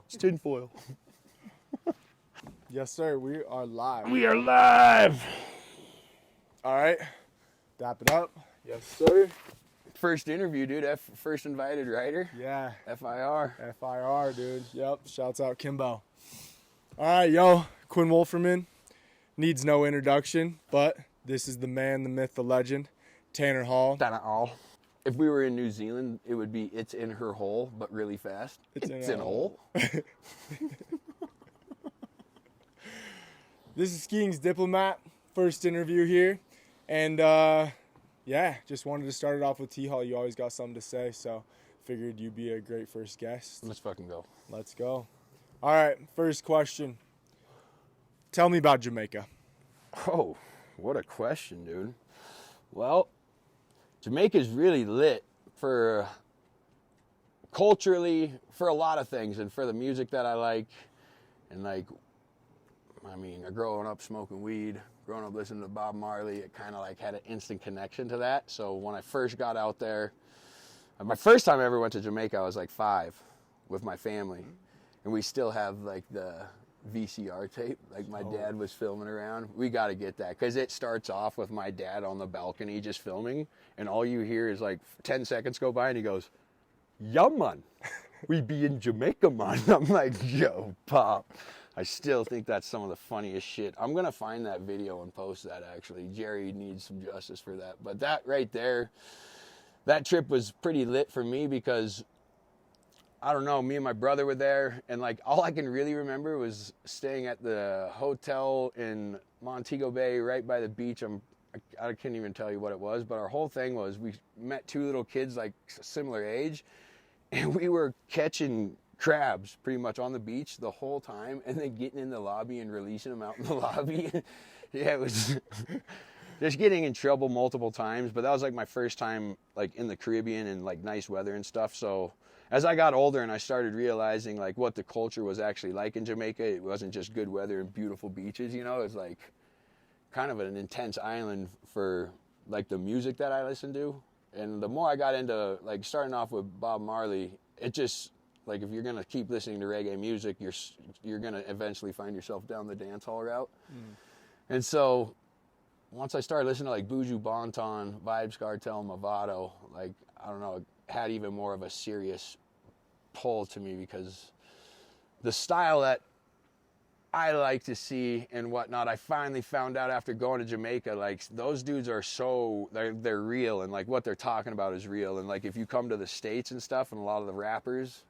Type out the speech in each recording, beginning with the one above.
It's tinfoil. Yes, sir. We are live. We are live. All right. Dap it up. Yes, sir. First interview, dude. First invited writer. Yeah. FIR. FIR, dude. Yep. Shouts out Kimbo. All right, yo. Quinn Wolferman needs no introduction, but this is the man, the myth, the legend, Tanner Hall. Tanner Hall. If we were in New Zealand, it would be "It's in her hole," but really fast. It's in a hole. This is Skiing's Diplomat. First interview here. And, yeah, just wanted to start it off with T-Hall. You always got something to say, so figured you'd be a great first guest. Let's fucking go. Let's go. All right, first question. Tell me about Jamaica. Oh, what a question, dude. Well, Jamaica's really lit for culturally, for a lot of things, and for the music that I like, and like, I mean, growing up smoking weed, growing up listening to Bob Marley, it kind of like had an instant connection to that. So when I first got out there, my first time I ever went to Jamaica, I was like 5 with my family. And we still have like the VCR tape, like my dad was filming around. We got to get that because it starts off with my dad on the balcony just filming. And all you hear is like 10 seconds go by and he goes, "Yeah, man, we be in Jamaica, man." I'm like, yo, Pop. I still think that's some of the funniest shit. I'm going to find that video and post that, actually. Jerry needs some justice for that. But that right there, that trip was pretty lit for me because, I don't know, me and my brother were there. And, like, all I can really remember was staying at the hotel in Montego Bay right by the beach. I can't even tell you what it was. But our whole thing was we met 2 little kids, like, similar age. And we were catching crabs pretty much on the beach the whole time and then getting in the lobby and releasing them out in the lobby. Yeah, it was just getting in trouble multiple times, but that was like my first time like in the Caribbean and like nice weather and stuff. So as I got older and I started realizing like what the culture was actually like in Jamaica, it wasn't just good weather and beautiful beaches, you know, it's like kind of an intense island for like the music that I listened to. And the more I got into like starting off with Bob Marley, it just, like, if you're going to keep listening to reggae music, you're going to eventually find yourself down the dance hall route. And so once I started listening to, like, Buju Banton, Vybz Kartel, Mavado, like, I don't know, it had even more of a serious pull to me because the style that I like to see and whatnot, I finally found out after going to Jamaica, like, those dudes are so, they're real, and, like, what they're talking about is real. And, like, if you come to the States and stuff, and a lot of the rappers,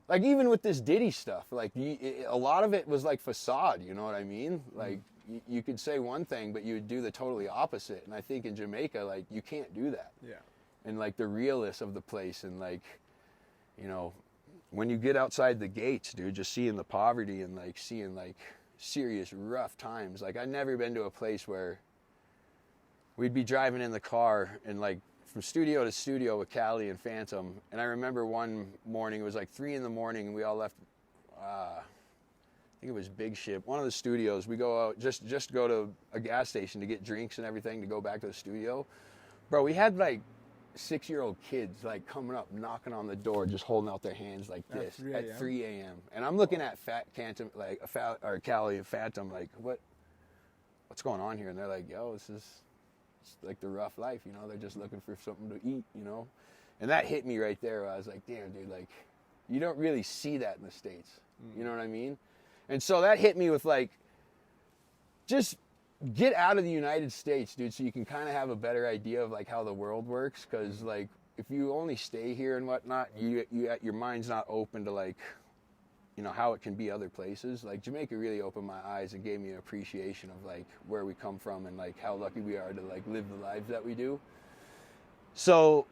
like, even with this Diddy stuff, like, a lot of it was, like, facade, you know what I mean? Like, you could say one thing, but you would do the totally opposite. And I think in Jamaica, like, you can't do that. Yeah. And, like, the realness of the place and, like, you know, when you get outside the gates, dude, just seeing the poverty and, like, seeing, like, serious rough times. Like, I'd never been to a place where we'd be driving in the car and, like, from studio to studio with Cali and Phantom. And I remember one morning, it was like 3 a.m, and we all left, I think it was Big Ship, one of the studios. We go out, just go to a gas station to get drinks and everything to go back to the studio. Bro, we had like 6-year-old kids like coming up, knocking on the door, just holding out their hands like this at 3 a.m. And I'm looking at Cali and Phantom, like, what's going on here? And they're like, yo, this is like the rough life, you know, they're just looking for something to eat, you know. And that hit me right there. I was like, damn, dude, like, you don't really see that in the States. You know what I mean? And so that hit me with like, just get out of the United States, dude, so you can kind of have a better idea of like how the world works. Because like, if you only stay here and whatnot, your mind's not open to like, you know, how it can be other places. Like, Jamaica really opened my eyes and gave me an appreciation of like where we come from and like how lucky we are to like live the lives that we do. So,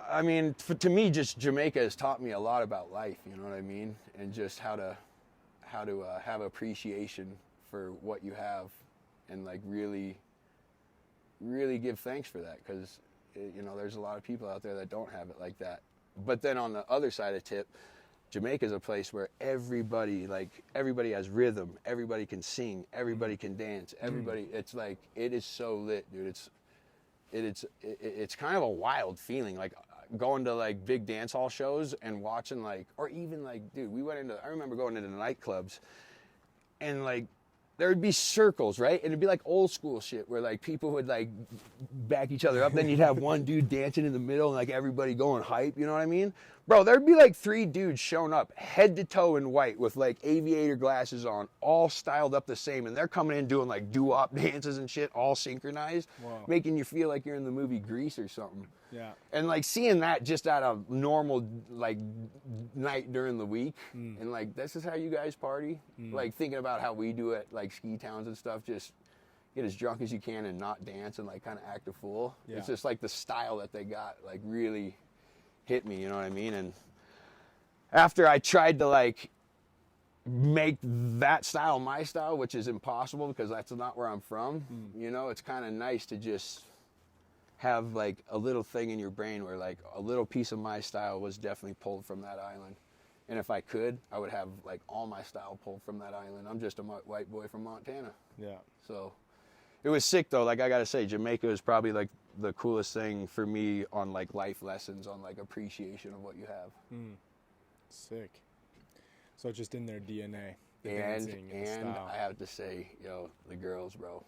I mean, to me, just Jamaica has taught me a lot about life, you know what I mean? And just how to have appreciation for what you have and like really, really give thanks for that. Because, you know, there's a lot of people out there that don't have it like that. But then on the other side of the tip, Jamaica is a place where everybody has rhythm, everybody can sing, everybody can dance, everybody, it's like, it is so lit, dude. It's kind of a wild feeling. Like, going to like big dance hall shows and watching like, or even like, dude, I remember going into the nightclubs and like, there would be circles, right? And it'd be like old school shit where like people would like back each other up. Then you'd have one dude dancing in the middle and like everybody going hype, you know what I mean? Bro, there'd be like 3 dudes showing up head to toe in white with like aviator glasses on, all styled up the same. And they're coming in doing like doo-wop dances and shit, all synchronized, Wow. making you feel like you're in the movie Grease or something. Yeah. And like seeing that just at a normal like night during the week, and like this is how you guys party. Like thinking about how we do it, like ski towns and stuff. Just get as drunk as you can and not dance and like kind of act a fool. Yeah. It's just like the style that they got like really hit me. You know what I mean? And after I tried to like make that style my style, which is impossible because that's not where I'm from. You know, it's kind of nice to just have like a little thing in your brain where like a little piece of my style was definitely pulled from that island. And if I could, I would have like all my style pulled from that island. I'm just a white boy from Montana. Yeah. So it was sick though. Like I gotta say, Jamaica is probably like the coolest thing for me on like life lessons, on like appreciation of what you have. Sick. So just in their DNA, the And dancing and the style. I have to say, yo, the girls, bro.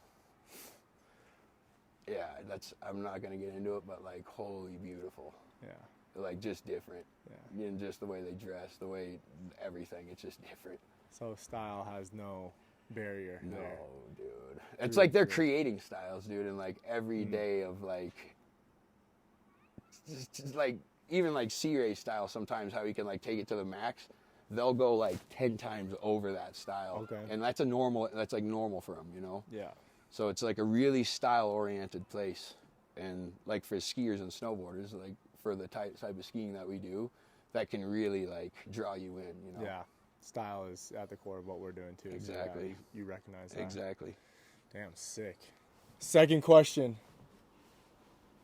Yeah, I'm not gonna get into it, but like, holy beautiful. Yeah. Like just different. Yeah. And just the way they dress, the way everything, it's just different. So style has no barrier No, there. dude. It's like they're true. creating styles, dude, and like every day of like, just like even like Sea Ray style. Sometimes how he can like take it to the max. They'll go like 10 times over that style. Okay. And that's like normal for them, you know. Yeah. So it's like a really style-oriented place, and like for skiers and snowboarders, like for the type of skiing that we do, that can really like draw you in, you know. Yeah. Style is at the core of what we're doing too. So, yeah, Exactly. you recognize that. Exactly. Damn, sick. Second question.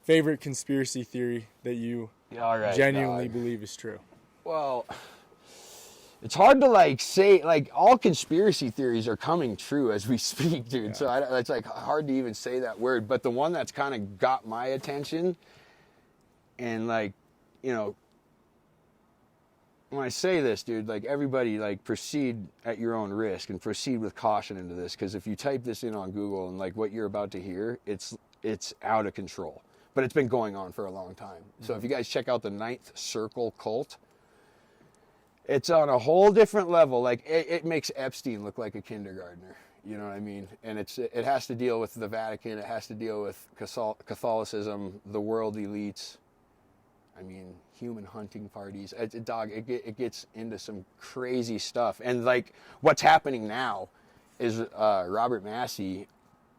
Favorite conspiracy theory that you All right. genuinely dog. believe is true? Well, it's hard to like say, like all conspiracy theories are coming true as we speak, dude. Yeah. So it's like hard to even say that word. But the one that's kind of got my attention, and like, you know, when I say this, dude, like everybody, like proceed at your own risk and proceed with caution into this, because if you type this in on Google and like what you're about to hear, it's out of control. But it's been going on for a long time. So if you guys check out the Ninth Circle cult, it's on a whole different level. Like it makes Epstein look like a kindergartner. You know what I mean? And it has to deal with the Vatican. It has to deal with Catholicism, the world elites. I mean, human hunting parties. It gets into some crazy stuff. And like what's happening now is Robert Massey,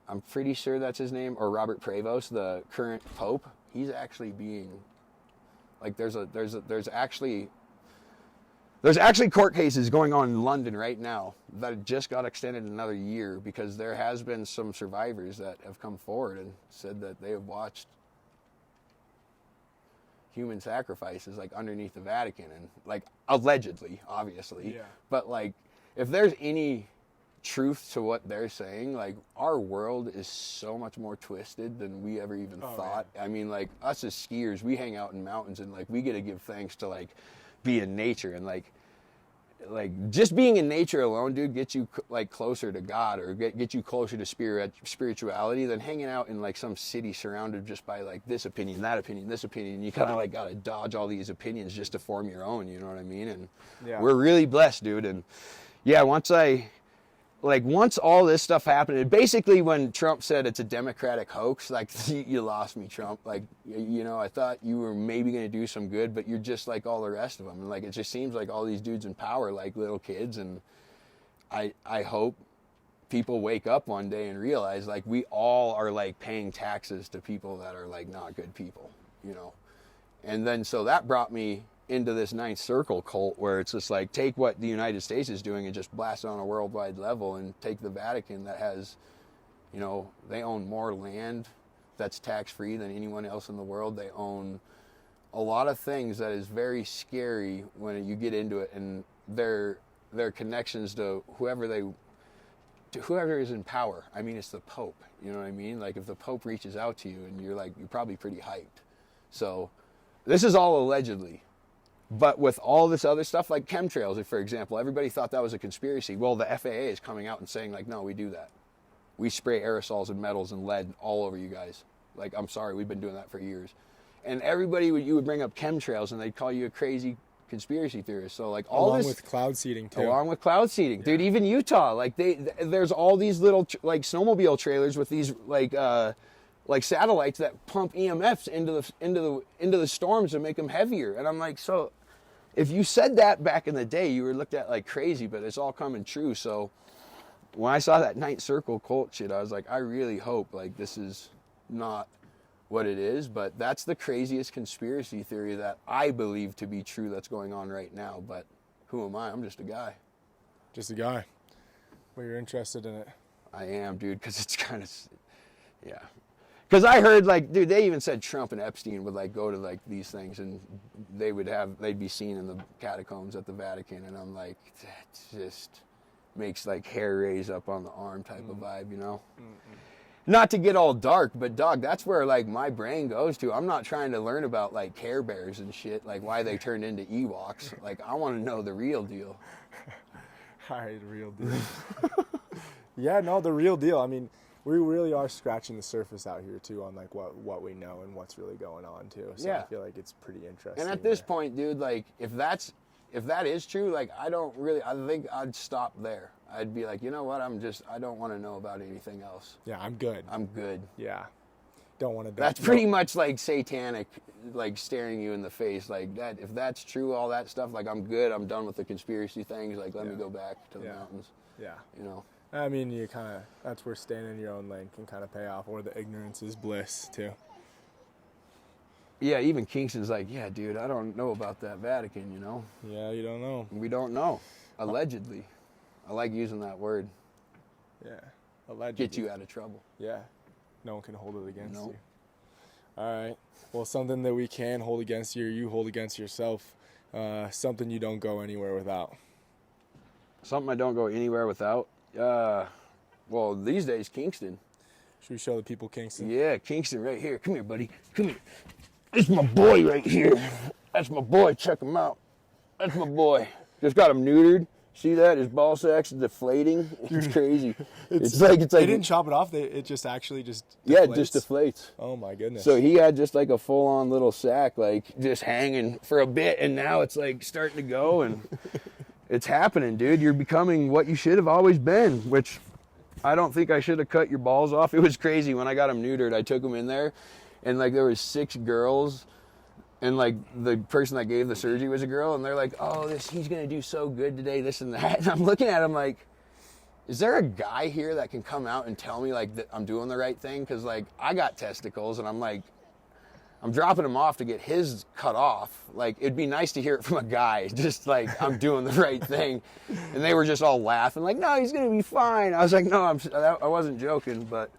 I'm pretty sure that's his name, or Robert Prevost, the current pope. He's actually being like there's actually court cases going on in London right now that just got extended another year because there has been some survivors that have come forward and said that they have watched human sacrifices like underneath the Vatican, and like allegedly, obviously. Yeah. But like if there's any truth to what they're saying, like our world is so much more twisted than we ever even thought. Yeah. I mean, like us as skiers, we hang out in mountains and like we get to give thanks to like be in nature, and like just being in nature alone, dude, gets you like closer to God, or get you closer to spirituality than hanging out in like some city surrounded just by like this opinion, that opinion, this opinion. You kind of like gotta dodge all these opinions just to form your own, you know what I mean? And Yeah. we're really blessed, dude. And yeah, once all this stuff happened, and basically when Trump said it's a Democratic hoax, like, you lost me, Trump. Like, you know, I thought you were maybe going to do some good, but you're just like all the rest of them. And like, it just seems like all these dudes in power, like little kids. And I hope people wake up one day and realize like we all are like paying taxes to people that are like not good people, you know? And then, so that brought me into this Ninth Circle cult, where it's just like take what the United States is doing and just blast it on a worldwide level, and take the Vatican that has, you know, they own more land that's tax-free than anyone else in the world. They own a lot of things that is very scary when you get into it, and their connections to whoever is in power. I mean, it's the Pope, you know what I mean? Like if the Pope reaches out to you and you're probably pretty hyped. So this is all allegedly. But with all this other stuff, like chemtrails, for example, everybody thought that was a conspiracy. Well, the FAA is coming out and saying, like, no, we do that. We spray aerosols and metals and lead all over you guys. Like, I'm sorry, we've been doing that for years. And everybody, you would bring up chemtrails, and they'd call you a crazy conspiracy theorist. So, like, all Along this... with cloud seeding, too. Along with cloud seeding. Dude, even Utah, like, there's all these little, like, snowmobile trailers with these, like satellites that pump EMFs into the storms and make them heavier. And I'm like, so... If you said that back in the day, you were looked at like crazy, but it's all coming true. So when I saw that Ninth Circle cult shit, I was like, I really hope like this is not what it is, but that's the craziest conspiracy theory that I believe to be true that's going on right now. But who am I? I'm just a guy. Just a guy. Well, you're interested in it. I am, dude, because it's kind of, yeah. Because I heard, like, dude, they even said Trump and Epstein would, like, go to, like, these things, and they'd be seen in the catacombs at the Vatican, and I'm like, that just makes, like, hair raise up on the arm type of vibe, you know? Not to get all dark, but, dog, that's where, like, my brain goes to. I'm not trying to learn about, like, Care Bears and shit, like, why they turned into Ewoks. Like, I want to know the real deal. All right, the real deal. Yeah, no, the real deal. I mean... We really are scratching the surface out here too on like what we know and what's really going on too. So yeah. I feel like it's pretty interesting. And at this point, dude, like if that is true, like I think I'd stop there. I'd be like, you know what? I don't want to know about anything else. Yeah, I'm good. I'm good. Yeah. Don't want to. That's pretty much like satanic, like staring you in the face. Like that, if that's true, all that stuff, like I'm good. I'm done with the conspiracy things. Like let me go back to the mountains. Yeah. You know. I mean, that's where staying in your own lane can kind of pay off, or the ignorance is bliss, too. Yeah, even Kingston's like, yeah, dude, I don't know about that Vatican, you know? Yeah, you don't know. We don't know. Allegedly. I like using that word. Yeah, allegedly. Get you out of trouble. Yeah, no one can hold it against you. All right, well, something that we can hold against you, or you hold against yourself, something you don't go anywhere without. Something I don't go anywhere without? Well, these days, Kingston. Should we show the people Kingston? Yeah, Kingston right here. Come here, buddy. Come here. It's my boy right here. That's my boy. Check him out. That's my boy. Just got him neutered. See that? His ball sack's deflating. It's crazy. It's like they didn't chop it off. It just actually just deflates. Yeah, it just deflates. Oh my goodness. So he had just like a full-on little sack, like just hanging for a bit, and now it's like starting to go and. It's happening, dude. You're becoming what you should have always been, which I don't think I should have cut your balls off. It was crazy. When I got him neutered, I took him in there, and, like, there was 6 girls, and, like, the person that gave the surgery was a girl, and they're like, oh, he's going to do so good today, this and that. And I'm looking at him like, is there a guy here that can come out and tell me, like, that I'm doing the right thing? Because, like, I got testicles, and I'm like, I'm dropping him off to get his cut off. Like, it'd be nice to hear it from a guy, just like, I'm doing the right thing. And they were just all laughing, like, no, he's going to be fine. I was like, no, I wasn't joking, but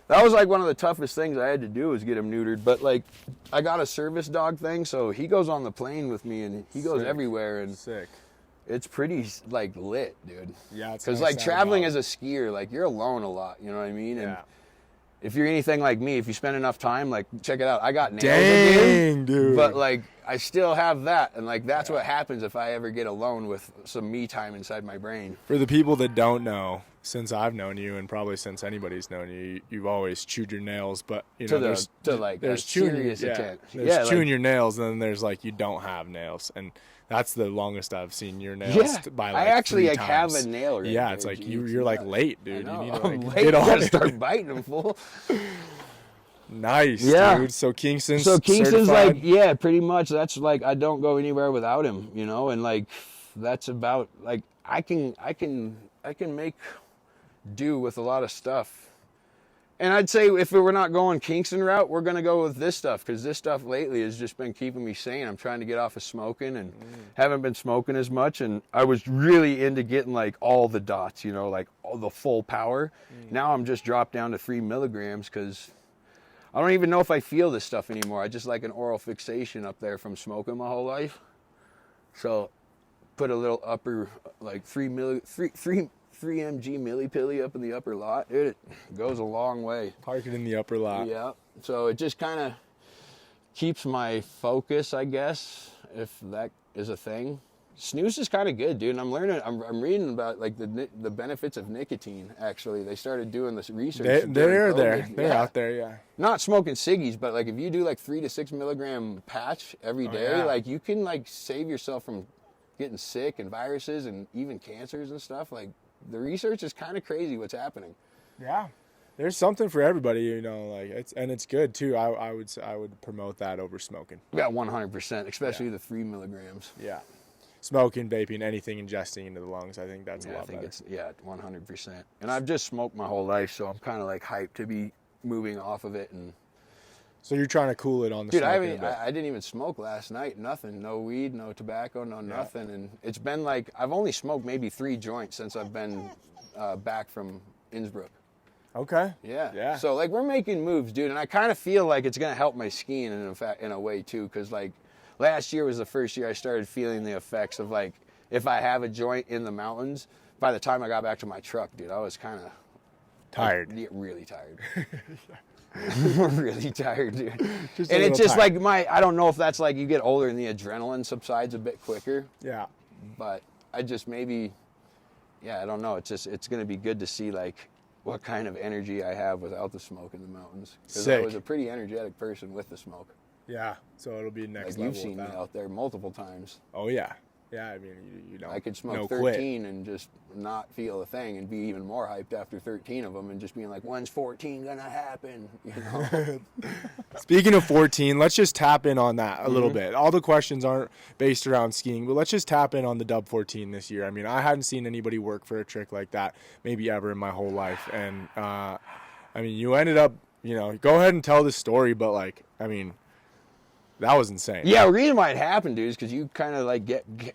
that was like one of the toughest things I had to do was get him neutered. But, like, I got a service dog thing, so he goes on the plane with me, and he goes everywhere. And sick. It's pretty, like, lit, dude. Yeah, it's because, like, traveling as a skier, like, you're alone a lot, you know what I mean? And if you're anything like me, if you spend enough time, like, check it out. I got nails again, dude. But, like, I still have that. And, like, that's what happens if I ever get alone with some me time inside my brain. For the people that don't know, since I've known you, and probably since anybody's known you, you've always chewed your nails. But, you know, there's chewing, there's chewing your nails, and then there's, like, you don't have nails. And that's the longest I've seen your nails by, like, I actually 3 times. have a nail right Yeah, it's like you're like late, dude. You need to, like, get on start biting them, fool. Nice, dude. So Kingston's certified? Like, pretty much. That's like, I don't go anywhere without him, you know, and like, that's about, like, I can make do with a lot of stuff. And I'd say if we're not going Kingston route, we're going to go with this stuff, because this stuff lately has just been keeping me sane. I'm trying to get off of smoking and haven't been smoking as much. And I was really into getting, like, all the dots, you know, like all the full power. Now I'm just dropped down to 3 milligrams because I don't even know if I feel this stuff anymore. I just like an oral fixation up there from smoking my whole life. So put a little upper, like 3 mg millipilly up in the upper lot. Dude, it goes a long way. Park it in the upper lot. Yeah. So it just kind of keeps my focus, I guess, if that is a thing. Snooze is kind of good, dude. And I'm reading about like the benefits of nicotine. Actually, they started doing this research. They're out there, yeah. Not smoking ciggies, but like if you do like 3 to 6 milligram patch every day, like you can like save yourself from getting sick and viruses and even cancers and stuff. Like the research is kind of crazy what's happening. Yeah. There's something for everybody, you know, like it's good too. I would promote that over smoking. Yeah, 100%, especially the 3 milligrams. Yeah. Smoking, vaping, anything ingesting into the lungs, I think that's a lot better. It's 100%. And I've just smoked my whole life, so I'm kind of like hyped to be moving off of it. And so you're trying to cool it on the smoking a bit. I didn't even smoke last night. Nothing. No weed, no tobacco, no nothing. And it's been like I've only smoked maybe 3 joints since I've been back from Innsbruck. Okay. Yeah. So like we're making moves, dude, and I kind of feel like it's gonna help my skiing in a way too, because like last year was the first year I started feeling the effects of like if I have a joint in the mountains. By the time I got back to my truck, dude, I was kind of tired. Really tired. Really tired, dude. And it's just tired. Like I don't know if that's like you get older and the adrenaline subsides a bit quicker. Yeah. But I just maybe, I don't know. It's gonna be good to see like what kind of energy I have without the smoke in the mountains. Because I was a pretty energetic person with the smoke. Yeah, so it'll be next level. You've seen me out there multiple times. Oh, yeah. Yeah, I mean, you know. I could smoke 13 and just not feel a thing and be even more hyped after 13 of them and just being like, when's 14 going to happen? You know? Speaking of 14, let's just tap in on that a little bit. All the questions aren't based around skiing, but let's just tap in on the Dub 14 this year. I mean, I hadn't seen anybody work for a trick like that maybe ever in my whole life. And, I mean, you ended up, you know, go ahead and tell the story, but, like, I mean, that was insane. Yeah, the reason why it happened, dude, is because you kind of like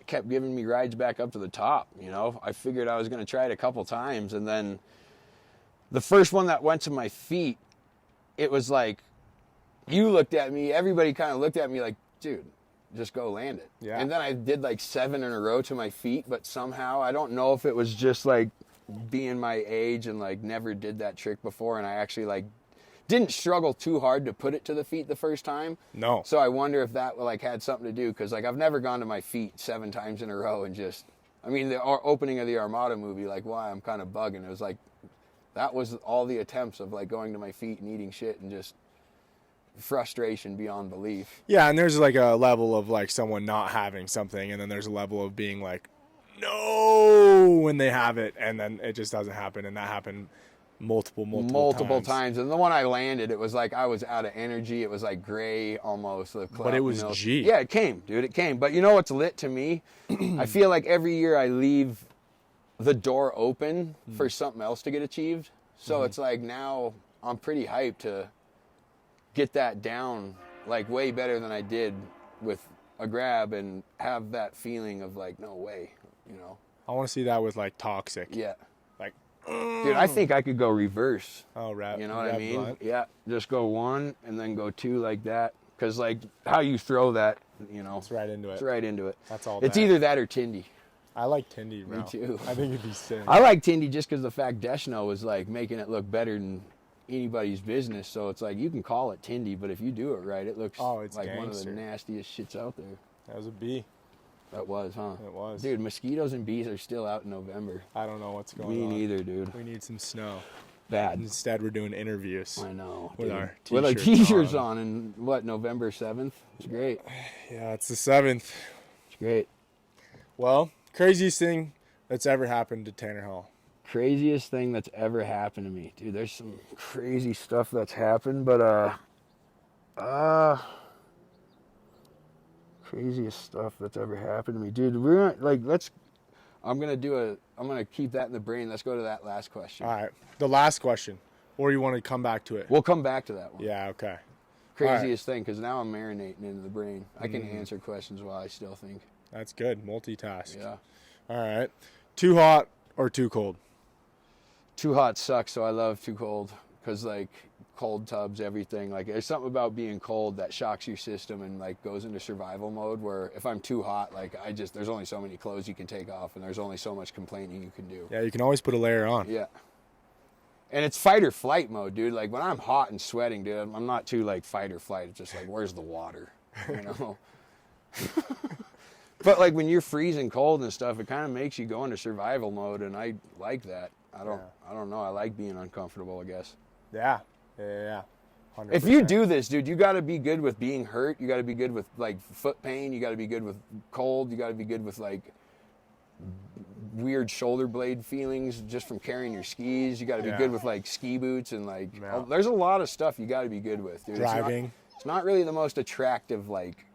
kept giving me rides back up to the top. You know, I figured I was going to try it a couple times, and then the first one that went to my feet, it was like you looked at me. Everybody kind of looked at me like, dude, just go land it. Yeah. And then I did like 7 in a row to my feet, but somehow I don't know if it was just like being my age and like never did that trick before, and I actually like didn't struggle too hard to put it to the feet the first time. No. So I wonder if that like had something to do, because like I've never gone to my feet 7 times in a row and just, I mean, the opening of the Armada movie, like why I'm kind of bugging. It was like, that was all the attempts of like going to my feet and eating shit and just frustration beyond belief. Yeah, and there's like a level of like someone not having something, and then there's a level of being like, no, when they have it, and then it just doesn't happen, and that happened multiple times. And the one I landed, it was like I was out of energy. It was like gray almost. But it was G. Yeah, it came, dude. It came. But you know what's lit to me? I feel like every year I leave the door open for something else to get achieved. So it's like now I'm pretty hyped to get that down like way better than I did with a grab and have that feeling of like, no way, you know. I want to see that with like Toxic. Yeah. Like, dude, I think I could go reverse. Oh, right. You know what I mean? Blunt. Yeah, just go 1 and then go 2 like that. Because like how you throw that, you know, it's right into it. It's right into it. That's all. It's either that or Tindy. I like Tindy, bro. Me too. I think it'd be sick. I like Tindy just because the fact Deschno was like making it look better than anybody's business. So it's like you can call it Tindy, but if you do it right, it looks like gangster. one of the nastiest shits out there. That was a B. That was, huh? It was. Dude, mosquitoes and bees are still out in November. I don't know what's going on. Me neither, dude. We need some snow. Bad. Instead, we're doing interviews. I know. With dude. our t-shirts, with our t-shirts on. And what, November 7th? It's great. Yeah, it's the 7th. It's great. Well, craziest thing that's ever happened to Tanner Hall. Craziest thing that's ever happened to me. Dude, there's some crazy stuff that's happened, but craziest stuff that's ever happened to me. Dude, we're gonna, like, I'm gonna keep that in the brain. Let's go to that last question. All right. The last question. Or you want to come back to it? We'll come back to that one. Yeah, okay. Craziest thing, because now I'm marinating into the brain. I can answer questions while I still think. That's good. Multitask. Yeah. All right. Too hot or too cold? Too hot sucks, so I love too cold. Because, like, cold tubs, everything. Like, there's something about being cold that shocks your system and, like, goes into survival mode, where if I'm too hot, like, there's only so many clothes you can take off, and there's only so much complaining you can do. Yeah, you can always put a layer on. Yeah. And it's fight or flight mode, dude. Like when I'm hot and sweating, dude, I'm not too like fight or flight. It's just like, where's the water? You know? But like when you're freezing cold and stuff, it kind of makes you go into survival mode, and I like that. I don't know. I like being uncomfortable, I guess. Yeah. 100%. If you do this, dude, you got to be good with being hurt. You got to be good with like foot pain. You got to be good with cold. You got to be good with like weird shoulder blade feelings just from carrying your skis. You got to be good with like ski boots and like there's a lot of stuff you got to be good with, dude. Driving. It's not really the most attractive like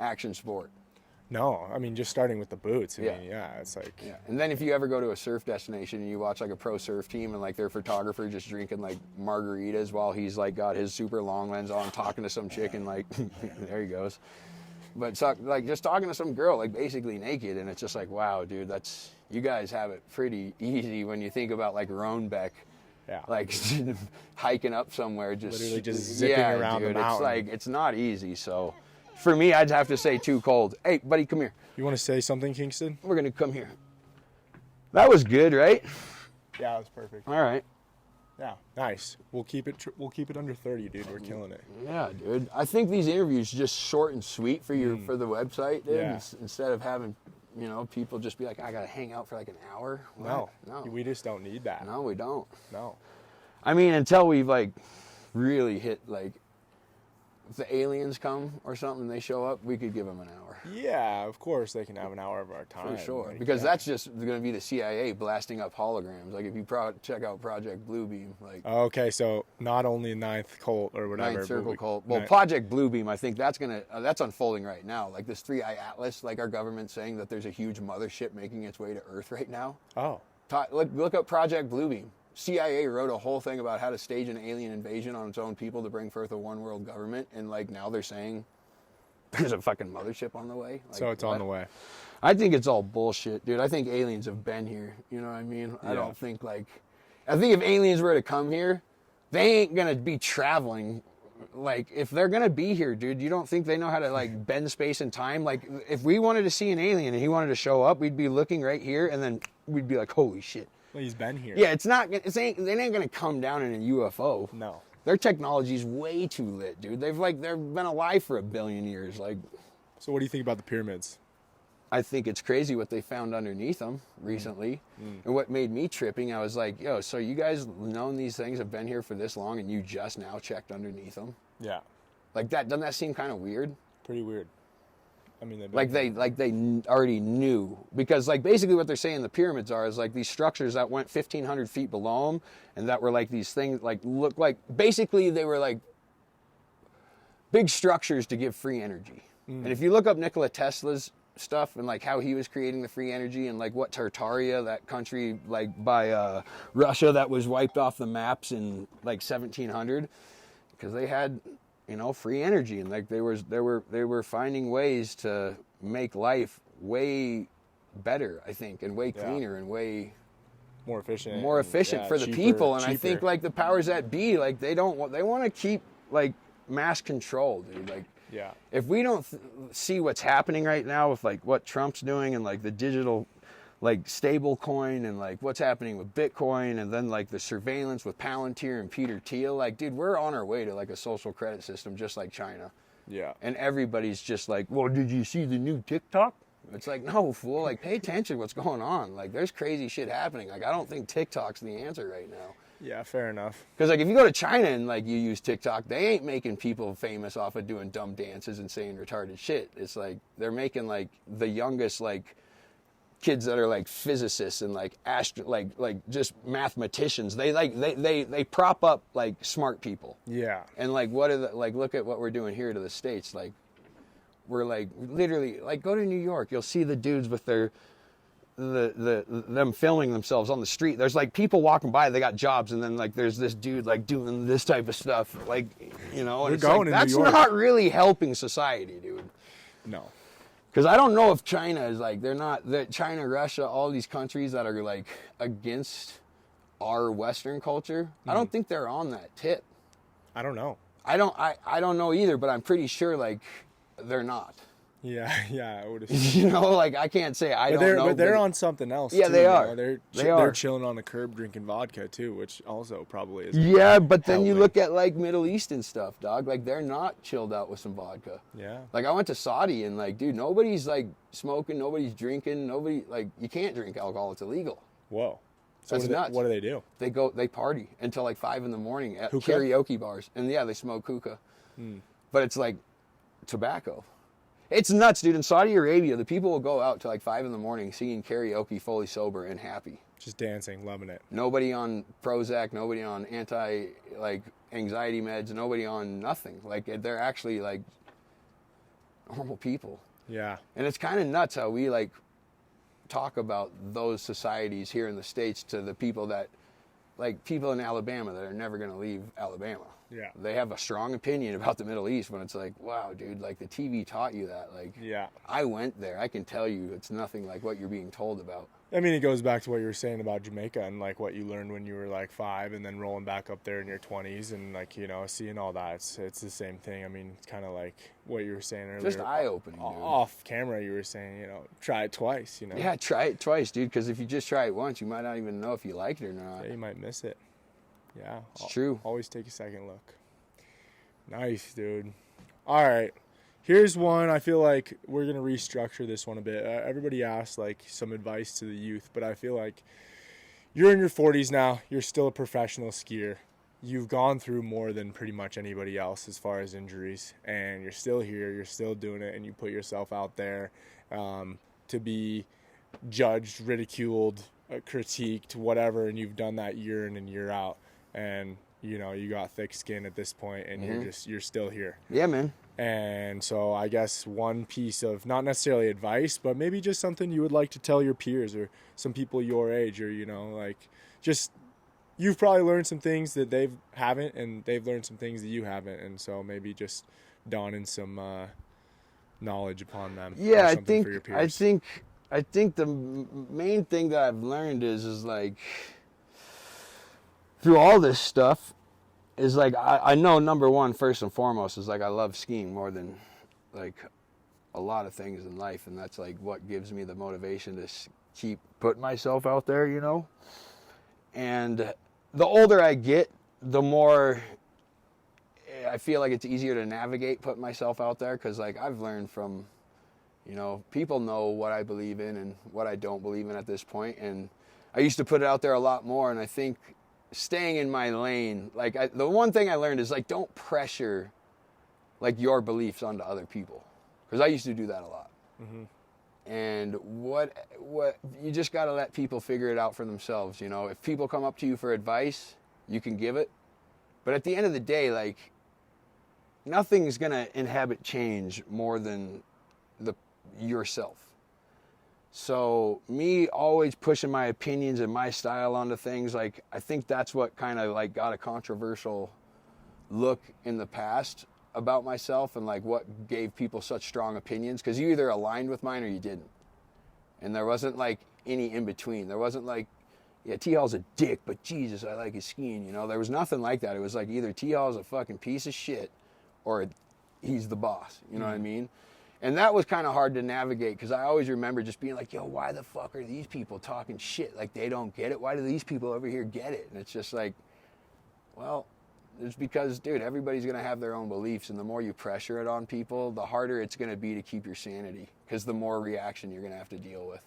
action sport. No, I mean just starting with the boots. I mean, it's like And then if you ever go to a surf destination and you watch like a pro surf team and like their photographer just drinking like margaritas while he's like got his super long lens on talking to some chick and like there he goes. But like just talking to some girl like basically naked, and it's just like, wow, dude, you guys have it pretty easy when you think about like Roanbeck. Yeah. Like hiking up somewhere, literally just zipping around the mountain. It's like it's not easy. So for me, I'd have to say too cold. Hey, buddy, come here. You want to say something, Kingston? We're gonna come here. That was good, right? Yeah, it was perfect. All right. Yeah, nice. We'll keep it under 30, dude. We're killing it. Yeah, dude. I think these interviews just short and sweet for for the website, dude. Yeah. Instead of having, people just be like, I gotta hang out for like an hour. No, we just don't need that. No, we don't. No. I mean, until we've like really hit like, if the aliens come or something, they show up, we could give them an hour. Yeah, of course they can have an hour of our time. For sure, because that's just going to be the CIA blasting up holograms. Like if you check out Project Bluebeam, like. Okay, so not only Ninth Cult or whatever. Ninth Circle Cult. Well, Project Bluebeam, I think that's that's unfolding right now. Like this 3-Eye Atlas, like our government's saying that there's a huge mothership making its way to Earth right now. Oh. Look up Project Bluebeam. CIA wrote a whole thing about how to stage an alien invasion on its own people to bring forth a one world government, and like now they're saying there's a fucking mothership on the way. Like, so it's on the way. I think it's all bullshit, dude. I think aliens have been here. You know what I mean? Yeah. I think if aliens were to come here, they ain't gonna be traveling. Like if they're gonna be here, dude, you don't think they know how to like bend space and time? Like if we wanted to see an alien and he wanted to show up, we'd be looking right here, and then we'd be like, holy shit. Well, he's been here. Yeah, they ain't gonna come down in a UFO. No. Their technology's way too lit, dude. They've been alive for 1 billion years. Like. So what do you think about the pyramids? I think it's crazy what they found underneath them recently. And what made me tripping, I was like, yo, so you guys known these things have been here for this long and you just now checked underneath them? Yeah. Like that, doesn't that seem kind of weird? Pretty weird. I mean, they already knew, because like basically what they're saying the pyramids are is like these structures that went 1,500 feet below them, and that were like these things like look like basically they were like big structures to give free energy. And if you look up Nikola Tesla's stuff and like how he was creating the free energy, and like what Tartaria, that country like by Russia that was wiped off the maps in like 1700, because they had free energy, and like they were finding ways to make life way better, I think, and way cleaner and way more efficient for the people. And cheaper. I think like the powers that be, like they want to keep like mass control, dude. Like if we don't see what's happening right now with like what Trump's doing and like the digital like stable coin and like what's happening with Bitcoin, and then like the surveillance with Palantir and Peter Thiel, like dude, we're on our way to like a social credit system just like China. Yeah. And everybody's just like, well, did you see the new TikTok? It's like, no, fool, like pay attention to what's going on. Like there's crazy shit happening. Like I don't think TikTok's the answer right now. Yeah, fair enough. Because like if you go to China and like you use TikTok, they ain't making people famous off of doing dumb dances and saying retarded shit. It's like they're making like the youngest like kids that are like physicists and like like just mathematicians. They prop up like smart people. Yeah. And like look at what we're doing here to the States. Like we're like literally like go to New York, you'll see the dudes with them filming themselves on the street. There's like people walking by, they got jobs, and then like there's this dude like doing this type of stuff. Like, and it's like, that's not really helping society, dude. No. Because I don't know if China is like, China, Russia, all these countries that are like against our Western culture, I don't think they're on that tip. I don't know. I don't know either, but I'm pretty sure like they're not. Yeah, I would have. You know, like I can't say I don't know. But they're on something else. Yeah, too, they are. You know? They are. They're chilling on the curb drinking vodka too, which also probably is. Yeah, but then you look at like Middle Eastern stuff, dog. Like they're not chilled out with some vodka. Yeah. Like I went to Saudi and like, dude, nobody's like smoking, nobody's drinking, nobody like you can't drink alcohol. It's illegal. Whoa. So that's nuts. What do they do? They party until like 5 a.m. at karaoke bars, and yeah, they smoke hookah. But it's like tobacco. It's nuts, dude. In Saudi Arabia, the people will go out to like 5 a.m. singing karaoke, fully sober and happy, just dancing, loving it. Nobody on Prozac, nobody on anxiety meds, nobody on nothing. Like they're actually like normal people. Yeah. And it's kind of nuts how we like talk about those societies here in the States to the people that, like people in Alabama that are never going to leave Alabama. Yeah. They have a strong opinion about the Middle East when it's like, wow, dude, like the TV taught you that. Like, yeah. I went there. I can tell you it's nothing like what you're being told about. I mean, it goes back to what you were saying about Jamaica and like what you learned when you were like 5 and then rolling back up there in your 20s and like, you know, seeing all that. It's the same thing. I mean, it's kind of like what you were saying earlier. Just eye-opening, dude. Off camera, you were saying, you know, try it twice, you know. Yeah, try it twice, dude, because if you just try it once, you might not even know if you like it or not. Yeah, you might miss it. Yeah. It's true. Always take a second look. Nice, dude. All right. Here's one. I feel like we're going to restructure this one a bit. Everybody asked like some advice to the youth, but I feel like you're in your 40s now. You're still a professional skier. You've gone through more than pretty much anybody else as far as injuries, and you're still here. You're still doing it, and you put yourself out there to be judged, ridiculed, critiqued, whatever, and you've done that year in and year out. And you know, you got thick skin at this point and you're still here. Yeah, man. And so I guess one piece of not necessarily advice, but maybe just something you would like to tell your peers or some people your age, or, you know, like just you've probably learned some things that they haven't and they've learned some things that you haven't. And so maybe just dawning some knowledge upon them. Yeah, I think the main thing that I've learned is like, through all this stuff is like, I know number one, first and foremost, is like I love skiing more than like a lot of things in life. And that's like what gives me the motivation to keep putting myself out there, you know? And the older I get, the more I feel like it's easier to navigate putting myself out there. Cause like I've learned from, you know, people know what I believe in and what I don't believe in at this point. And I used to put it out there a lot more. And I think staying in my lane, like the one thing I learned is like don't pressure like your beliefs onto other people, because I used to do that a lot. And what you just got to let people figure it out for themselves. You know, if people come up to you for advice, you can give it, but at the end of the day, like nothing's gonna inhabit change more than yourself. So me always pushing my opinions and my style onto things, like I think that's what kind of like got a controversial look in the past about myself, and like what gave people such strong opinions, because you either aligned with mine or you didn't. And there wasn't like any in between. There wasn't like, yeah, T Hall's a dick, but Jesus, I like his skiing, you know? There was nothing like that. It was like either T Hall's a fucking piece of shit or he's the boss, you know what I mean? And that was kind of hard to navigate, because I always remember just being like, yo, why the fuck are these people talking shit? Like, they don't get it. Why do these people over here get it? And it's just like, well, it's because, dude, everybody's going to have their own beliefs. And the more you pressure it on people, the harder it's going to be to keep your sanity, because the more reaction you're going to have to deal with.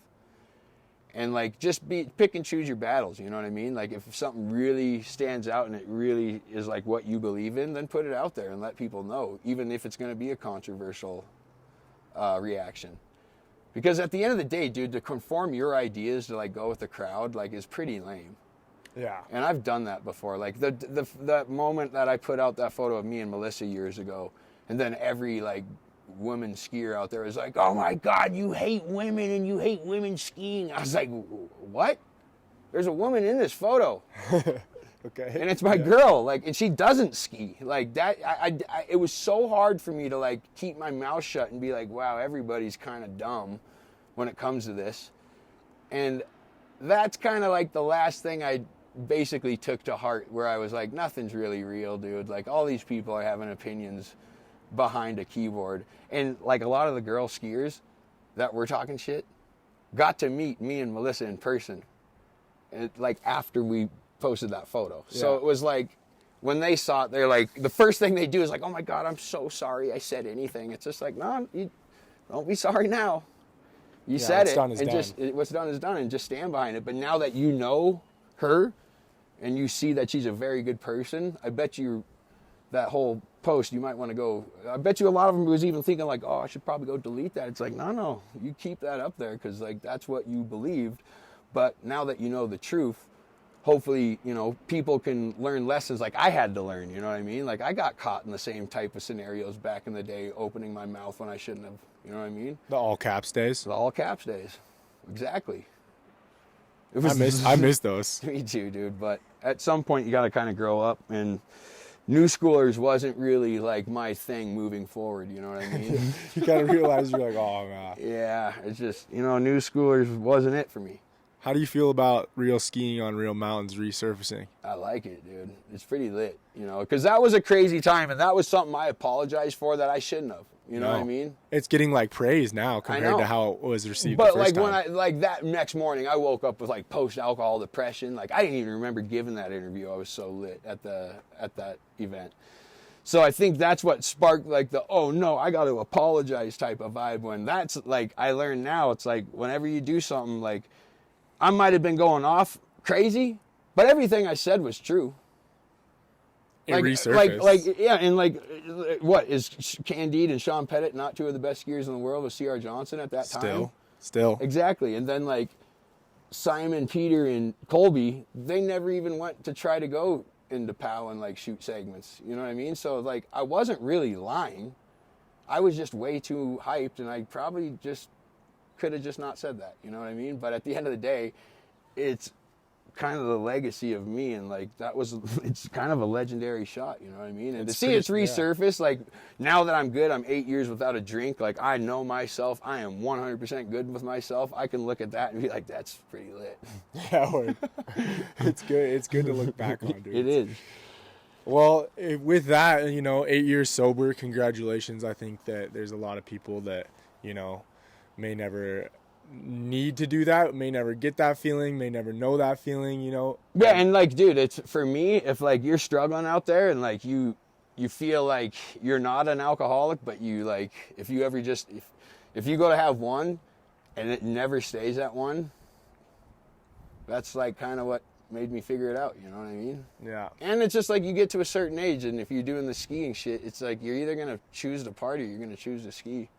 And, like, just pick and choose your battles, you know what I mean? Like, if something really stands out and it really is, like, what you believe in, then put it out there and let people know, even if it's going to be a controversial reaction. Because at the end of the day, dude, to conform your ideas to like go with the crowd, like, is pretty lame. Yeah. And I've done that before. Like that moment that I put out that photo of me and Melissa years ago, and then every like woman skier out there is like, oh my God, you hate women and you hate women skiing. I was like, what? There's a woman in this photo. Okay. And it's my girl, like, and she doesn't ski. Like that, it was so hard for me to like keep my mouth shut and be like, wow, everybody's kind of dumb when it comes to this. And that's kind of like the last thing I basically took to heart, where I was like, nothing's really real, dude. Like, all these people are having opinions behind a keyboard. And like a lot of the girl skiers that were talking shit got to meet me and Melissa in person, like after we posted that photo. Yeah. So it was like, when they saw it, they're like, the first thing they do is like, oh my God, I'm so sorry I said anything. It's just like, no, you don't be sorry now. You said it, and just what's done is done, and just stand behind it. But now that you know her, and you see that she's a very good person, I bet you that whole post, you might want to go, I bet you a lot of them was even thinking like, oh, I should probably go delete that. It's like, no, you keep that up there because like that's what you believed. But now that you know the truth, hopefully, you know, people can learn lessons like I had to learn, you know what I mean? Like I got caught in the same type of scenarios back in the day, opening my mouth when I shouldn't have, you know what I mean? The all caps days? The all caps days. Exactly. I miss those. Me too, dude. But at some point you got to kind of grow up, and New Schoolers wasn't really like my thing moving forward, you know what I mean? You got to realize you're like, oh man. Yeah, it's just, you know, New Schoolers wasn't it for me. How do you feel about real skiing on real mountains resurfacing? I like it, dude. It's pretty lit, you know, because that was a crazy time, and that was something I apologized for that I shouldn't have. You know what I mean? It's getting like praise now compared to how it was received the first like time. when I like that next morning, I woke up with like post-alcohol depression. Like I didn't even remember giving that interview. I was so lit at that event. So I think that's what sparked like the, oh no, I got to apologize type of vibe. When that's like, I learned now, it's like whenever you do something, like I might have been going off crazy, but everything I said was true. Yeah, and like, what is Candide and Sean Pettit not two of the best skiers in the world with C.R. Johnson at that time? Still. Exactly. And then like Simon, Peter, and Colby, they never even went to try to go into POW and like shoot segments. You know what I mean? So like, I wasn't really lying. I was just way too hyped, and I probably just could have just not said that. You know what I mean? But at the end of the day, it's kind of the legacy of me, and like it's kind of a legendary shot, you know what I mean? And to see it's resurfaced, like now that I'm good, I'm 8 years without a drink, like I know myself, I am 100% good with myself. I can look at that and be like, that's pretty lit. Yeah, it's good to look back on, dude. It is. Well, with that, you know, 8 years sober, congratulations. I think that there's a lot of people that, you know, may never need to do that, may never get that feeling, may never know that feeling, you know. Yeah, and like, dude, it's for me, if like you're struggling out there and like you feel like you're not an alcoholic, but you like, if you ever just if you go to have one and it never stays at one, that's like kind of what made me figure it out, you know what I mean? Yeah. And it's just like you get to a certain age, and if you're doing the skiing shit, it's like you're either gonna choose to party or you're gonna choose to ski.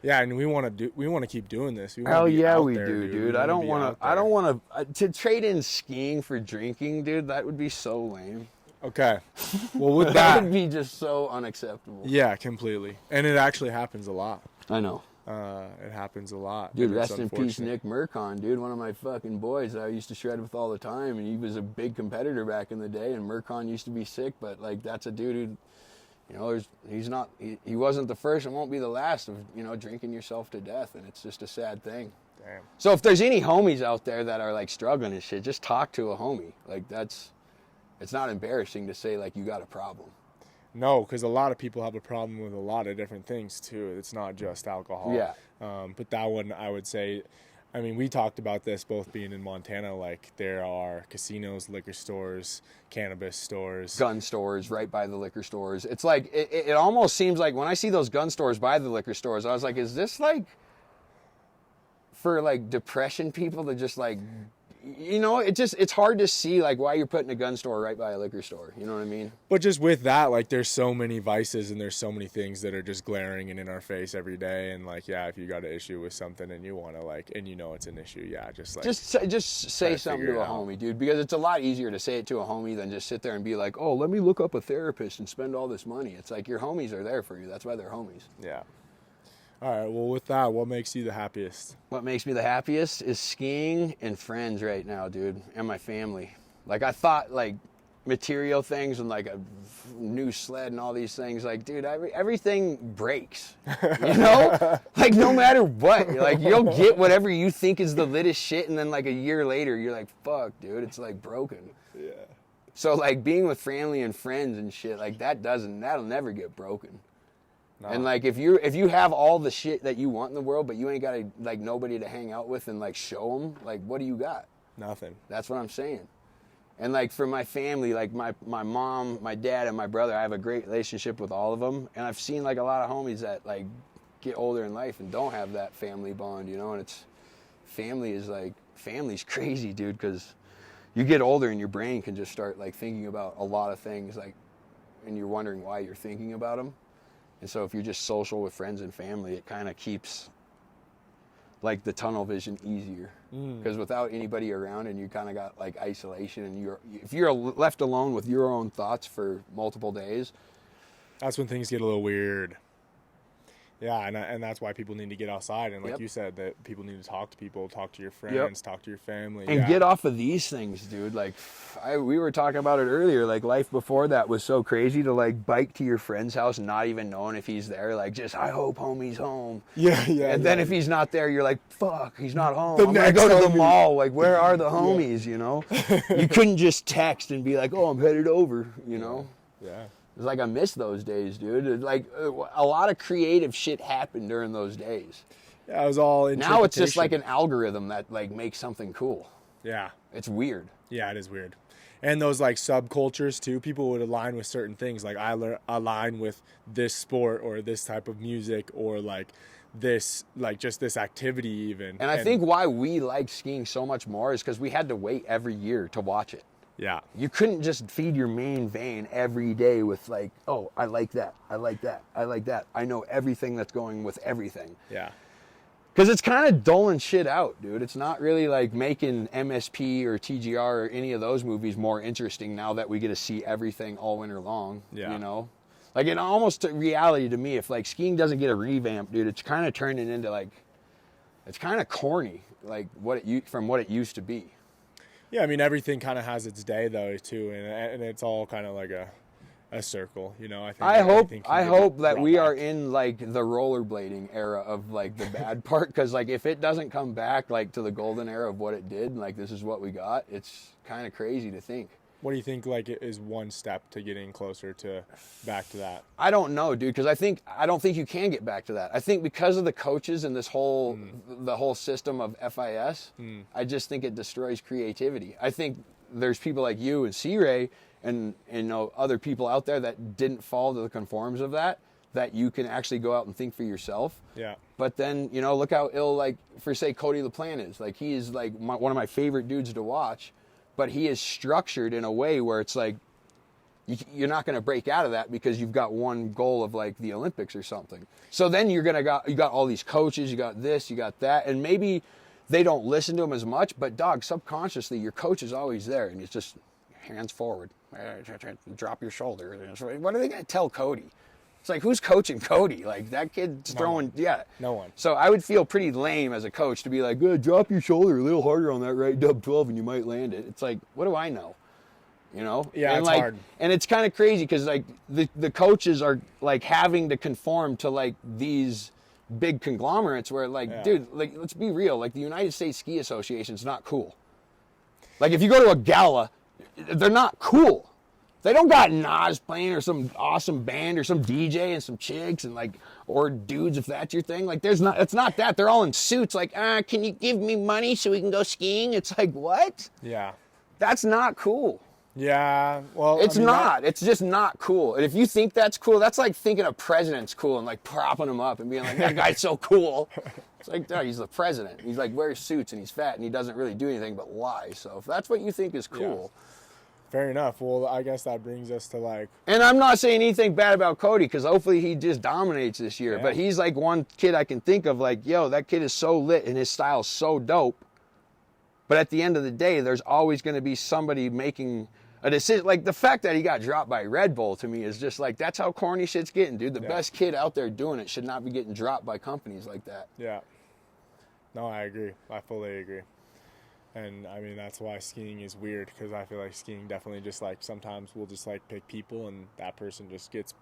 Yeah, and we want to keep doing this. Hell yeah, we do, dude. I don't want to trade in skiing for drinking, dude. That would be so lame. Okay. Well, with that would be just so unacceptable. Yeah, completely. And it actually happens a lot. I know. It happens a lot. Dude, rest in peace, Nick Mercon, dude. One of my fucking boys that I used to shred with all the time, and he was a big competitor back in the day, and Mercon used to be sick, but like that's a dude who, you know, he wasn't the first and won't be the last of, you know, drinking yourself to death, and it's just a sad thing. Damn. So if there's any homies out there that are like struggling and shit, just talk to a homie. Like it's not embarrassing to say like you got a problem. No, because a lot of people have a problem with a lot of different things too. It's not just alcohol. Yeah. But that one, I would say, I mean, we talked about this both being in Montana. Like there are casinos, liquor stores, cannabis stores, gun stores right by the liquor stores. It's like it almost seems like when I see those gun stores by the liquor stores, I was like, is this like for like depression people to just like, you know, it's hard to see like why you're putting a gun store right by a liquor store. You know what I mean? But just with that, like there's so many vices and there's so many things that are just glaring and in our face every day. And like, yeah, if you got an issue with something and you want to like, and you know it's an issue, yeah, just like just say something to a homie, dude, because it's a lot easier to say it to a homie than just sit there and be like, oh, let me look up a therapist and spend all this money. It's like your homies are there for you. That's why they're homies. Yeah. All right, well, with that, what makes you the happiest? What makes me the happiest is skiing and friends right now, dude, and my family. Like, I thought, like, material things and, like, a new sled and all these things, like, dude, everything breaks, you know? Like, no matter what, like, you'll get whatever you think is the littest shit, and then, like, a year later, you're like, fuck, dude, it's, like, broken. Yeah. So, like, being with family and friends and shit, like, that'll never get broken. No. And like if you have all the shit that you want in the world, but you ain't got like nobody to hang out with and like show them, like what do you got? Nothing. That's what I'm saying. And like for my family, like my mom, my dad, and my brother, I have a great relationship with all of them. And I've seen like a lot of homies that like get older in life and don't have that family bond, you know. And family's crazy, dude, because you get older and your brain can just start like thinking about a lot of things, like, and you're wondering why you're thinking about them. And so if you're just social with friends and family, it kind of keeps like the tunnel vision easier, because without anybody around and you kind of got like isolation, and if you're left alone with your own thoughts for multiple days, that's when things get a little weird. Yeah, and that's why people need to get outside, and like you said, that people need to talk to people, talk to your friends, talk to your family, and get off of these things, dude. Like we were talking about it earlier. Like life before that was so crazy to like bike to your friend's house, not even knowing if he's there. Like just I hope homie's home. Yeah. And then if he's not there, you're like, fuck, he's not home. I'm gonna go to the mall. Like where are the homies? You know, you couldn't just text and be like, oh, I'm headed over. You know. Yeah. It's like I miss those days, dude. Like a lot of creative shit happened during those days. Yeah, it was all now it's just like an algorithm that like makes something cool. Yeah. It's weird. Yeah, it is weird. And those like subcultures too, people would align with certain things. Like I align with this sport or this type of music or like this, like just this activity even. And I think why we like skiing so much more is because we had to wait every year to watch it. Yeah. You couldn't just feed your main vein every day with like, oh, I like that. I like that. I like that. I know everything that's going with everything. Yeah. Because it's kind of dulling shit out, dude. It's not really like making MSP or TGR or any of those movies more interesting now that we get to see everything all winter long. Yeah. You know? Like in almost reality to me, if like skiing doesn't get a revamp, dude, it's kind of turning into like, it's kind of corny, like from what it used to be. Yeah, I mean, everything kind of has its day, though, too, and it's all kind of like a circle, you know. I hope that we are in, like, the rollerblading era of, like, the bad part, because, like, if it doesn't come back, like, to the golden era of what it did, like, this is what we got, it's kind of crazy to think. What do you think, like, is one step to getting closer to back to that? I don't know, dude, because I don't think you can get back to that. I think because of the coaches and this whole the whole system of FIS, I just think it destroys creativity. I think there's people like you and C-Ray and you know other people out there that didn't fall to the conforms of that you can actually go out and think for yourself. Yeah. But then, you know, look how ill, like, for say Cody LaPlante is. Like, he is like one of my favorite dudes to watch. But he is structured in a way where it's like, you're not going to break out of that because you've got one goal of like the Olympics or something. So then you got all these coaches, you got this, you got that, and maybe they don't listen to them as much, but dog, subconsciously your coach is always there, and it's just hands forward, drop your shoulder. What are they going to tell Cody? It's like, who's coaching Cody? Like, that kid's throwing, No one. So I would feel pretty lame as a coach to be like, good, drop your shoulder a little harder on that right dub 12 and you might land it. It's like, what do I know? You know? Yeah, and it's like, hard. And it's kind of crazy because, like, the coaches are, like, having to conform to, like, these big conglomerates where, like, dude, like, let's be real. Like, the United States Ski Association is not cool. Like, if you go to a gala, they're not cool. They don't got Nas playing or some awesome band or some DJ and some chicks and like, or dudes if that's your thing. Like it's not that. They're all in suits like, can you give me money so we can go skiing? It's like, what? Yeah. That's not cool. Yeah. Well, it's not. It's just not cool. And if you think that's cool, that's like thinking a president's cool and like propping him up and being like, that guy's so cool. It's like, no, he's the president. He's like wears suits and he's fat and he doesn't really do anything but lie. So if that's what you think is cool. Yeah. Fair enough. Well, I guess that brings us to like... And I'm not saying anything bad about Cody because hopefully he just dominates this year. Yeah. But he's like one kid I can think of like, yo, that kid is so lit and his style is so dope. But at the end of the day, there's always going to be somebody making a decision. Like the fact that he got dropped by Red Bull to me is just like, that's how corny shit's getting, dude. The best kid out there doing it should not be getting dropped by companies like that. Yeah. No, I agree. I fully agree. And I mean, that's why skiing is weird because I feel like skiing definitely just like sometimes we'll just like pick people and that person just gets.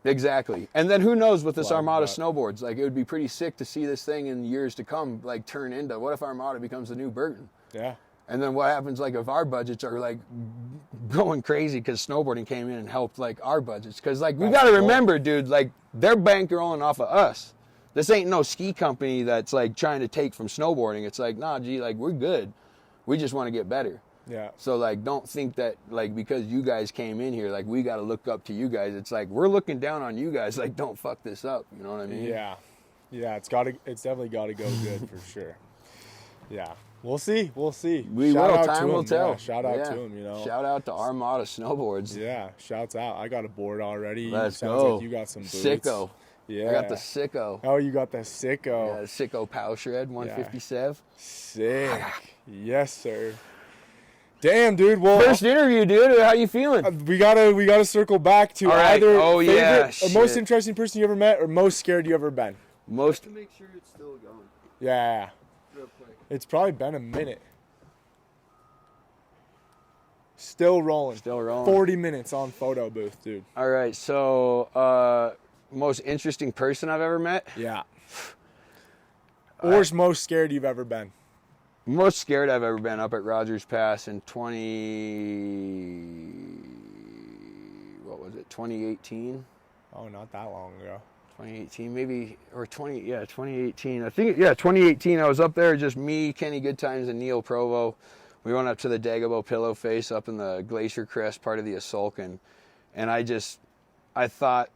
Exactly. And then who knows with this Armada snowboards? Like it would be pretty sick to see this thing in years to come like turn into what if Armada becomes the new Burton? Yeah. And then what happens, like, if our budgets are, like, going crazy because snowboarding came in and helped, like, our budgets? Because, like, we got to remember, dude, like, they're bankrolling off of us. This ain't no ski company that's, like, trying to take from snowboarding. It's like, nah, gee, like, we're good. We just want to get better. Yeah. So, like, don't think that, like, because you guys came in here, like, we got to look up to you guys. It's like, we're looking down on you guys. Like, don't fuck this up. You know what I mean? Yeah. Yeah, it's definitely got to go good for sure. Yeah. We'll see. We will. Time will tell. Yeah, shout out to him, Shout out to Armada Snowboards. Yeah, shouts out. I got a board already. Let's go. Sounds like you got some boots. Sicko. Yeah. I got the Sicko. Oh, you got the Sicko. Yeah, the Sicko Pow Shred 157. Yeah. Sick. Yes, sir. Damn, dude. Well, first interview, dude. How you feeling? We gotta circle back to either favorite or most interesting person you ever met or most scared you ever been. Most. To make sure it's still going. Yeah. Real quick. It's probably been a minute. Still rolling. 40 minutes on photo booth, dude. All right. So, most interesting person I've ever met? Yeah. Or most scared you've ever been? Most scared I've ever been up at Rogers Pass in 2018? Oh, not that long ago. 2018 maybe, or 2018. I think, 2018. I was up there, just me, Kenny Goodtimes, and Neil Provo. We went up to the Dagobah Pillow Face up in the Glacier Crest part of the Asulkin. And I thought,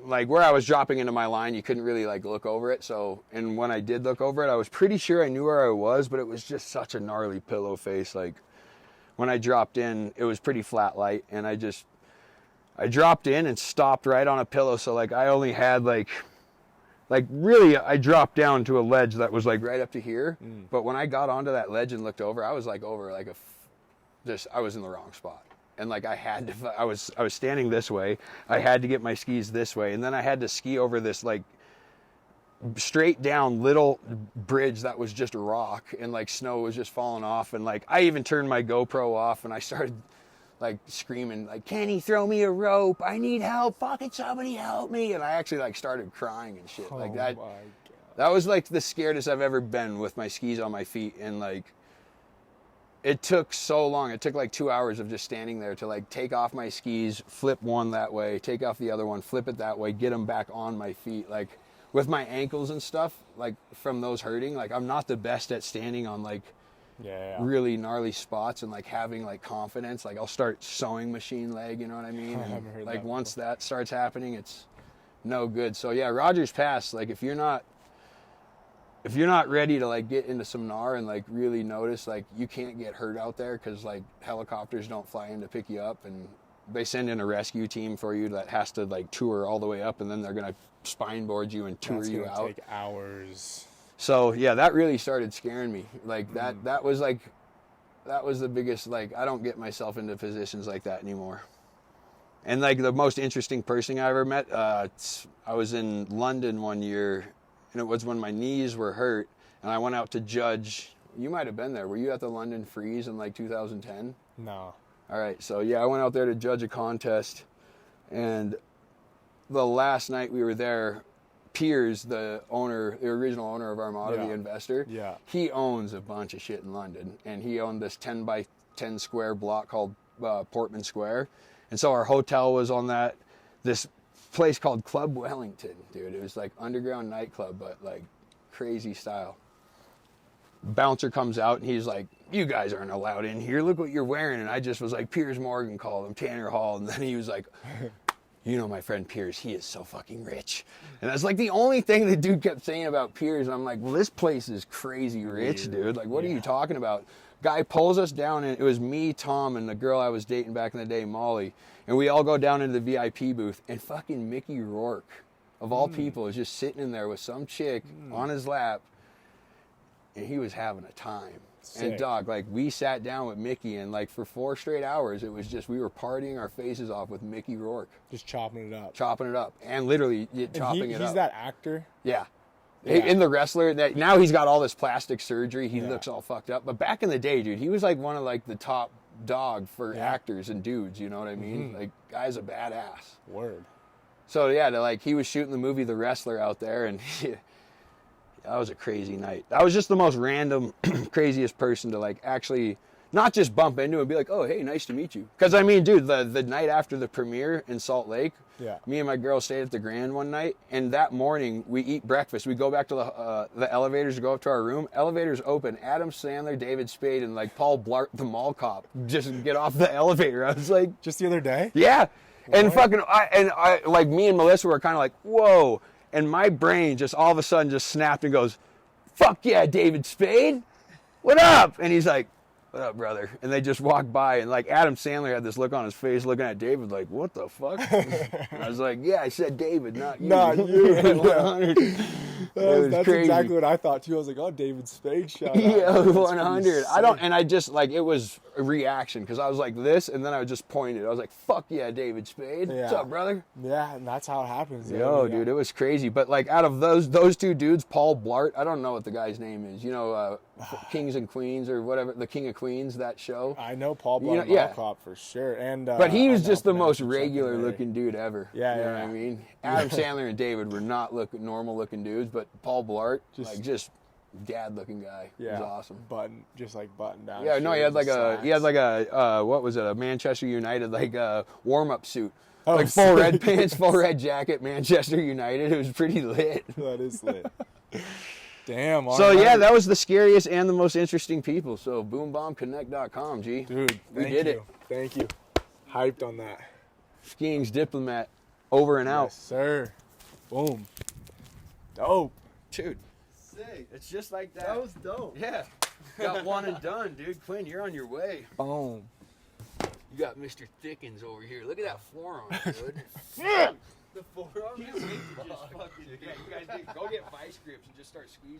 like, where I was dropping into my line, you couldn't really, like, look over it. So, and when I did look over it, I was pretty sure I knew where I was, but it was just such a gnarly pillow face. Like, when I dropped in, it was pretty flat light, and I dropped in and stopped right on a pillow. So, like, I only had, like really, I dropped down to a ledge that was, like, right up to here. But when I got onto that ledge and looked over, I was, like, over, like, I was in the wrong spot. And, like, I was standing this way. I had to get my skis this way. And then I had to ski over this, like, straight down little bridge that was just rock. And, like, snow was just falling off. And, like, I even turned my GoPro off and I started, like, screaming, like, Kenny, throw me a rope. I need help. Fucking somebody help me. And I actually, like, started crying and shit. Like, that. My God. That was, like, the scariest I've ever been with my skis on my feet. And, like, it took so long. It took, like, 2 hours of just standing there to, like, take off my skis, flip one that way, take off the other one, flip it that way, get them back on my feet. Like, with my ankles and stuff, like, from those hurting, like, I'm not the best at standing on, like, really gnarly spots and, like, having, like, confidence. Like, I'll start sewing machine leg, you know what I mean? I haven't heard like, that once before. that starts happening, it's no good. So, yeah, Rogers Pass, like, if you're not ready to, like, get into some gnar and, like, really notice, like, you can't get hurt out there because, like, helicopters don't fly in to pick you up, and they send in a rescue team for you that has to, like, tour all the way up, and then they're going to spine board you and tour you out. That's going to take hours. So, yeah, that really started scaring me. Like, that was the biggest, like, I don't get myself into positions like that anymore. And, like, the most interesting person I ever met, I was in London one year, and it was when my knees were hurt, and I went out to judge. You might have been there. Were you at the London Freeze in, like, 2010? No. All right, so, yeah, I went out there to judge a contest, and the last night we were there, Piers, the original owner of Armada, the investor, he owns a bunch of shit in London, and he owned this 10 by 10 square block called Portman Square, and so our hotel was on this place called Club Wellington, dude. It was like underground nightclub, but like crazy style. Bouncer comes out and he's like, you guys aren't allowed in here. Look what you're wearing. And I just was like, Piers Morgan called him, Tanner Hall. And then he was like, you know my friend Piers, he is so fucking rich. And that's like the only thing the dude kept saying about Piers. And I'm like, well, this place is crazy rich, dude. Like, what are you talking about? Guy pulls us down, and it was me, Tom, and the girl I was dating back in the day, Molly. And we all go down into the VIP booth, and fucking Mickey Rourke, of all people, is just sitting in there with some chick on his lap, and he was having a time. Sick. And dog, like, we sat down with Mickey, and like for 4 straight hours, it was just, we were partying our faces off with Mickey Rourke. Just chopping it up. Chopping it up. And literally chopping it up. He's that actor? Yeah. In The Wrestler, now he's got all this plastic surgery. He looks all fucked up. But back in the day, dude, he was like one of like the top dog for actors and dudes, you know what I mean? Like, guy's a badass. Word. So, yeah, he was shooting the movie The Wrestler out there, and That was a crazy night. That was just the most random, craziest person to like actually not just bump into and be like, oh, hey, nice to meet you. Because I mean, dude, the night after the premiere in Salt Lake, me and my girl stayed at the Grand one night, and that morning we eat breakfast. We go back to the elevators to go up to our room. Elevators open. Adam Sandler, David Spade, and like Paul Blart, the mall cop, just get off the elevator. I was like, just the other day? Yeah. What? And fucking, I like me and Melissa were kind of like, whoa. And my brain just all of a sudden just snapped and goes, fuck yeah, David Spade. What up? And he's like, what up, brother? And they just walked by, and like Adam Sandler had this look on his face looking at David like, what the fuck? And I was like, yeah, I said David, not you. Not you. 100. That's crazy. Exactly what I thought too. I was like, oh, David Spade shot. Yeah, 100. I just like, it was a reaction because I was like this, and then I just pointed. I was like, fuck yeah, David Spade. Yeah. What's up, brother? Yeah, and that's how it happens. Yo, dude, it was crazy. But like out of those two dudes, Paul Blart, I don't know what the guy's name is. You know, Kings and Queens or whatever, the King of Queens, that show. I know Paul Blart, yeah, Cop for sure. And but he was just the most regular looking dude ever. Yeah, you know what I mean? Adam Sandler and David were not normal looking dudes, but Paul Blart, just dad looking guy. Yeah, was awesome. Button down. Yeah, no, he had like a what was it? A Manchester United like warm up suit. Oh, like full red pants, full red jacket, Manchester United. It was pretty lit. That is lit. Damn. So yeah, that was the scariest and the most interesting people. So boombombconnect.com, G. Dude, we did it. Thank you. Hyped on that. Skiing's Diplomat, over and out. Yes, sir. Boom. Dope. Dude. Sick. It's just like that. That was dope. Yeah. Got one and done, dude. Quinn, you're on your way. Boom. You got Mr. Thickens over here. Look at that forearm, dude. The forearm is you guys go get vice grips and just start squeezing